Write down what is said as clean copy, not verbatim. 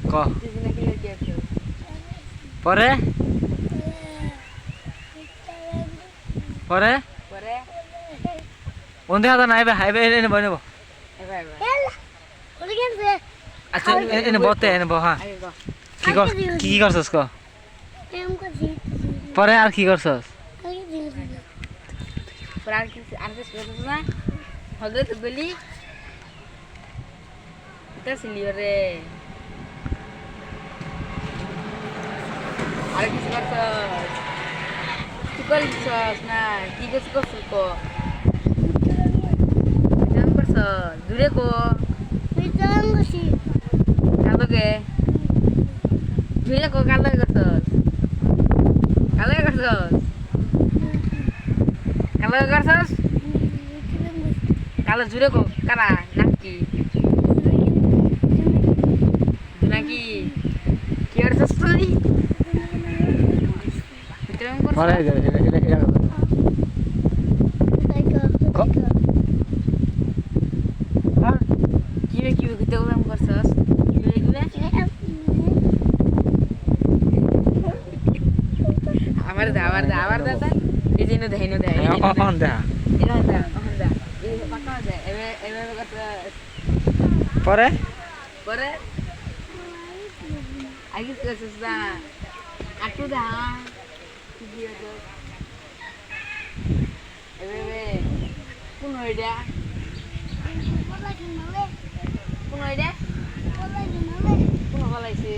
ক পরে পরে বন্ধু হাতে নাইবে হাইবে এনে বই নেব আচ্ছা এনে বতে এনে বহা কি করছস ক পরে আর কি করছস হবে তো বলি এটা সিলিওরে আর কিছু করছস কি করছস না কি করছস কো জান করছস দূরে কো কালকে দূরে কো কালকে করছস কালকে করছস কালো জুড়ে কো কারা নাকি নাকি কি করছস তুই পরে কি ঘুরতে গেলাম করছস আবার দা এই যে নো দেয় অন দেখা পরে পরে আগে করছস না আটু দা এবে কোন হইডা কোন হইডা কোন হলাইছে